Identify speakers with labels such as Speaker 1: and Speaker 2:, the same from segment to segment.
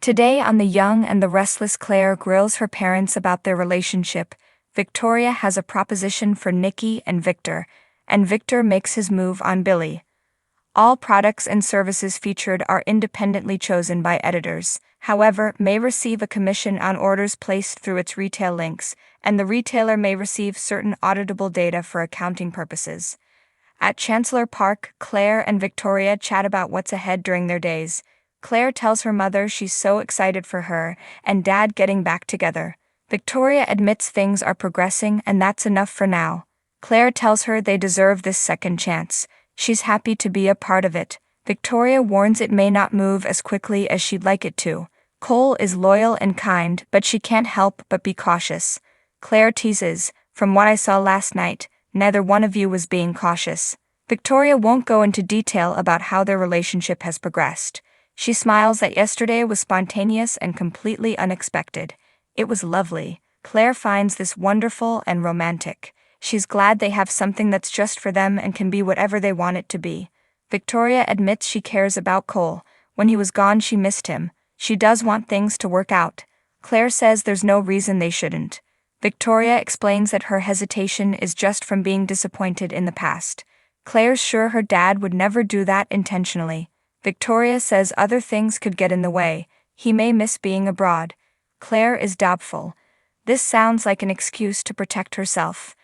Speaker 1: Today on The Young and the Restless, Claire grills her parents about their relationship. Victoria has a proposition for Nikki and Victor makes his move on Billy. All products and services featured are independently chosen by editors, however, may receive a commission on orders placed through its retail links, and the retailer may receive certain auditable data for accounting purposes. At Chancellor Park, Claire and Victoria chat about what's ahead during their days. Claire tells her mother she's so excited for her and Dad getting back together. Victoria admits things are progressing and that's enough for now. Claire tells her they deserve this second chance. She's happy to be a part of it. Victoria warns it may not move as quickly as she'd like it to. Cole is loyal and kind, but she can't help but be cautious. Claire teases, "From what I saw last night, neither one of you was being cautious." Victoria won't go into detail about how their relationship has progressed. She smiles that yesterday was spontaneous and completely unexpected. It was lovely. Claire finds this wonderful and romantic. She's glad they have something that's just for them and can be whatever they want it to be. Victoria admits she cares about Cole. When he was gone, she missed him. She does want things to work out. Claire says there's no reason they shouldn't. Victoria explains that her hesitation is just from being disappointed in the past. Claire's sure her dad would never do that intentionally. Victoria says other things could get in the way. He may miss being abroad. Claire is doubtful. This sounds like an excuse to protect herself.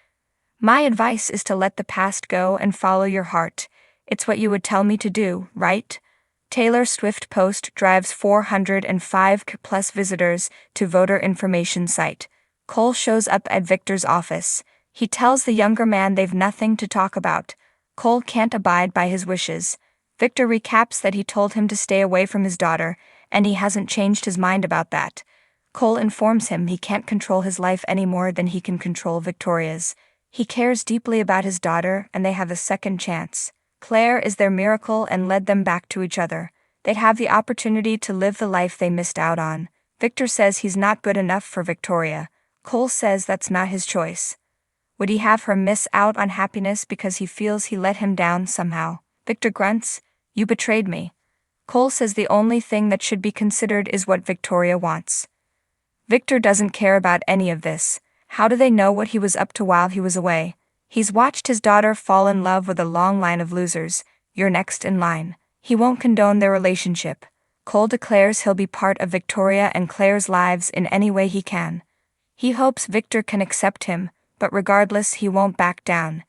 Speaker 1: "My advice is to let the past go and follow your heart. It's what you would tell me to do, right?" Taylor Swift post drives 405+ visitors to voter information site. Cole shows up at Victor's office. He tells the younger man they've nothing to talk about. Cole can't abide by his wishes. Victor recaps that he told him to stay away from his daughter, and he hasn't changed his mind about that. Cole informs him he can't control his life any more than he can control Victoria's. He cares deeply about his daughter, and they have a second chance. Claire is their miracle and led them back to each other. They'd have the opportunity to live the life they missed out on. Victor says he's not good enough for Victoria. Cole says that's not his choice. Would he have her miss out on happiness because he feels he let him down somehow? Victor grunts, "You betrayed me." Cole says the only thing that should be considered is what Victoria wants. Victor doesn't care about any of this. How do they know what he was up to while he was away? He's watched his daughter fall in love with a long line of losers. You're next in line. He won't condone their relationship. Cole declares he'll be part of Victoria and Claire's lives in any way he can. He hopes Victor can accept him, but regardless he won't back down.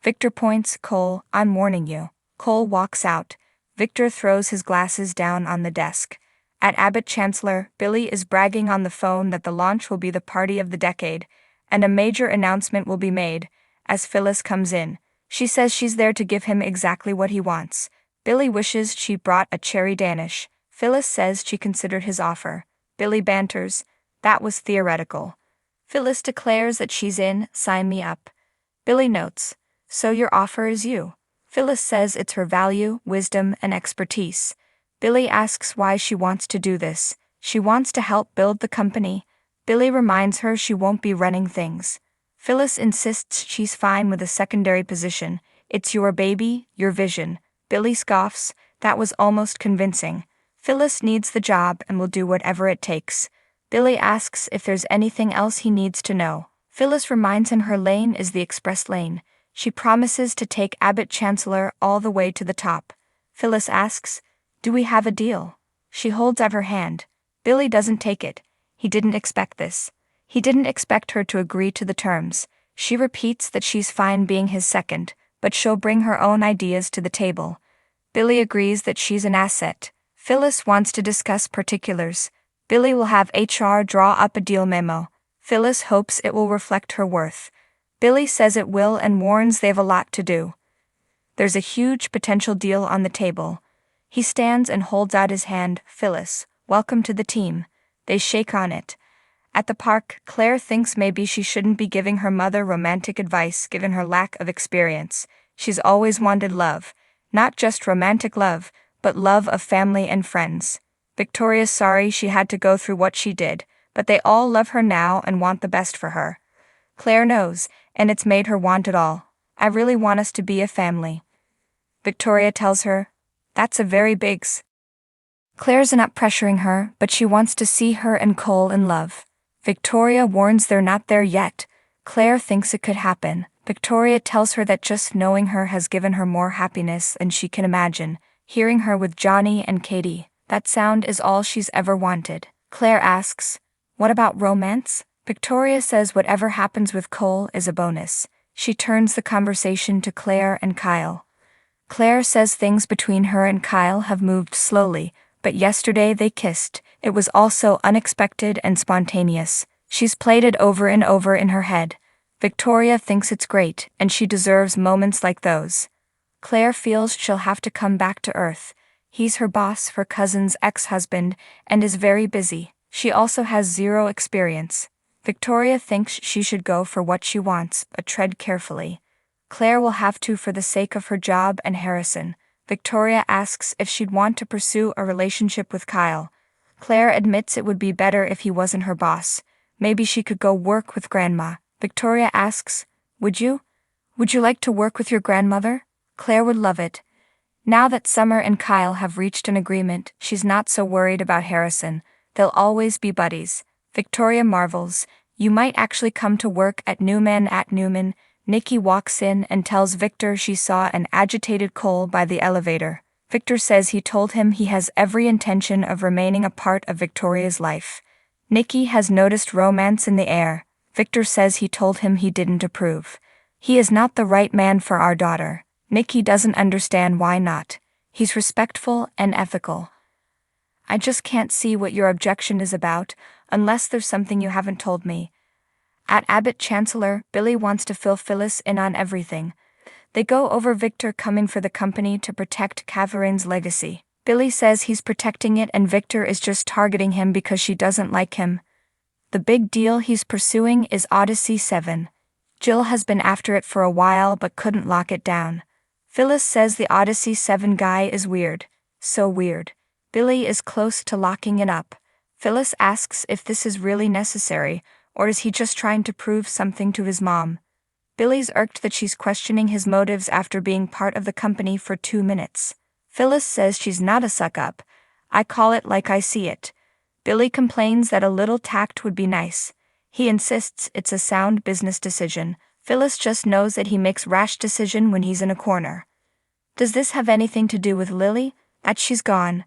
Speaker 1: Victor points, "Cole, I'm warning you." Cole walks out. Victor throws his glasses down on the desk. At Abbott Chancellor, Billy is bragging on the phone that the launch will be the party of the decade, and a major announcement will be made. As Phyllis comes in, she says she's there to give him exactly what he wants. Billy wishes she brought a cherry Danish. Phyllis says she considered his offer. Billy banters, "That was theoretical." Phyllis declares that she's in, "Sign me up." Billy notes, "So your offer is you." Phyllis says it's her value, wisdom, and expertise. Billy asks why she wants to do this. She wants to help build the company. Billy reminds her she won't be running things. Phyllis insists she's fine with a secondary position. "It's your baby, your vision." Billy scoffs, "That was almost convincing." Phyllis needs the job and will do whatever it takes. Billy asks if there's anything else he needs to know. Phyllis reminds him her lane is the express lane. She promises to take Abbott Chancellor all the way to the top. Phyllis asks, "Do we have a deal?" She holds out her hand. Billy doesn't take it. He didn't expect this. He didn't expect her to agree to the terms. She repeats that she's fine being his second, but she'll bring her own ideas to the table. Billy agrees that she's an asset. Phyllis wants to discuss particulars. Billy will have HR draw up a deal memo. Phyllis hopes it will reflect her worth. Billy says it will and warns they've a lot to do. There's a huge potential deal on the table. He stands and holds out his hand. "Phyllis, welcome to the team." They shake on it. At the park, Claire thinks maybe she shouldn't be giving her mother romantic advice given her lack of experience. She's always wanted love. Not just romantic love, but love of family and friends. Victoria's sorry she had to go through what she did, but they all love her now and want the best for her. Claire knows, and it's made her want it all. "I really want us to be a family." Victoria tells her, "That's a very big Claire's not pressuring her, but she wants to see her and Cole in love. Victoria warns they're not there yet. Claire thinks it could happen. Victoria tells her that just knowing her has given her more happiness than she can imagine. Hearing her with Johnny and Katie, that sound is all she's ever wanted. Claire asks, "What about romance?" Victoria says whatever happens with Cole is a bonus. She turns the conversation to Claire and Kyle. Claire says things between her and Kyle have moved slowly, but yesterday they kissed. It was all so unexpected and spontaneous. She's played it over and over in her head. Victoria thinks it's great, and she deserves moments like those. Claire feels she'll have to come back to Earth. He's her boss, her cousin's ex-husband, and is very busy. She also has zero experience. Victoria thinks she should go for what she wants, but tread carefully. Claire will have to for the sake of her job and Harrison. Victoria asks if she'd want to pursue a relationship with Kyle. Claire admits it would be better if he wasn't her boss. Maybe she could go work with Grandma. Victoria asks, Would you like to work with your grandmother? Claire would love it. Now that Summer and Kyle have reached an agreement, she's not so worried about Harrison. They'll always be buddies. Victoria marvels, "You might actually come to work at Newman." Nikki walks in and tells Victor she saw an agitated Cole by the elevator. Victor says he told him he has every intention of remaining a part of Victoria's life. Nikki has noticed romance in the air. Victor says he told him he didn't approve. He is not the right man for our daughter. Nikki doesn't understand why not. He's respectful and ethical. I just can't see what your objection is about, unless there's something you haven't told me. At Abbott Chancellor, Billy wants to fill Phyllis in on everything. They go over Victor coming for the company to protect Catherine's legacy. Billy says he's protecting it and Victor is just targeting him because she doesn't like him. The big deal he's pursuing is Odyssey 7. Jill has been after it for a while but couldn't lock it down. Phyllis says the Odyssey 7 guy is weird. So weird. Billy is close to locking it up. Phyllis asks if this is really necessary, or is he just trying to prove something to his mom? Billy's irked that she's questioning his motives after being part of the company for 2 minutes. Phyllis says she's not a suck-up. I call it like I see it. Billy complains that a little tact would be nice. He insists it's a sound business decision. Phyllis just knows that he makes rash decision when he's in a corner. Does this have anything to do with Lily? That she's gone.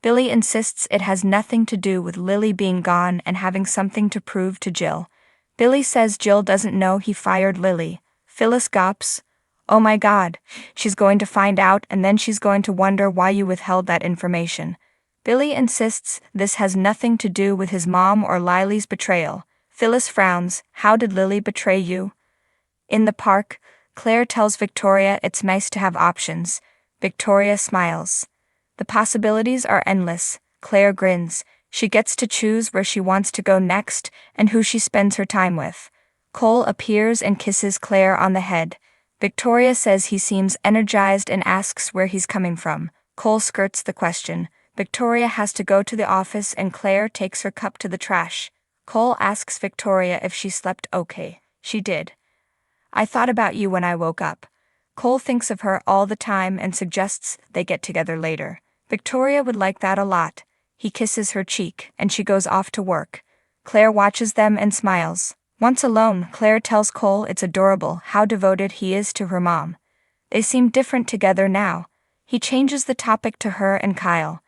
Speaker 1: Billy insists it has nothing to do with Lily being gone and having something to prove to Jill. Billy says Jill doesn't know he fired Lily. Phyllis gulps. Oh my God, she's going to find out and then she's going to wonder why you withheld that information. Billy insists this has nothing to do with his mom or Lily's betrayal. Phyllis frowns. How did Lily betray you? In the park, Claire tells Victoria it's nice to have options. Victoria smiles. The possibilities are endless. Claire grins. She gets to choose where she wants to go next and who she spends her time with. Cole appears and kisses Claire on the head. Victoria says he seems energized and asks where he's coming from. Cole skirts the question. Victoria has to go to the office and Claire takes her cup to the trash. Cole asks Victoria if she slept okay. She did. I thought about you when I woke up. Cole thinks of her all the time and suggests they get together later. Victoria would like that a lot. He kisses her cheek, and she goes off to work. Claire watches them and smiles. Once alone, Claire tells Cole it's adorable how devoted he is to her mom. They seem different together now. He changes the topic to her and Kyle.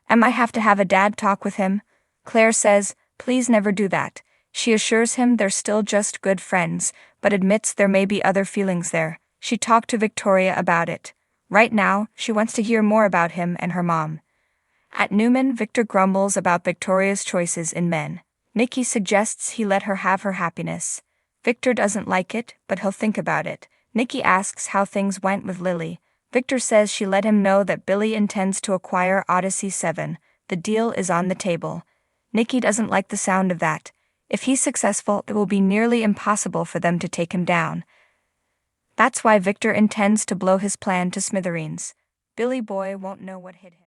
Speaker 1: I might have to have a dad talk with him. Claire says, please never do that. She assures him they're still just good friends, but admits there may be other feelings there. She talked to Victoria about it. Right now, she wants to hear more about him and her mom. At Newman, Victor grumbles about Victoria's choices in men. Nikki suggests he let her have her happiness. Victor doesn't like it, but he'll think about it. Nikki asks how things went with Lily. Victor says she let him know that Billy intends to acquire Odyssey 7. The deal is on the table. Nikki doesn't like the sound of that. If he's successful, it will be nearly impossible for them to take him down. That's why Victor intends to blow his plan to smithereens. Billy Boy won't know what hit him.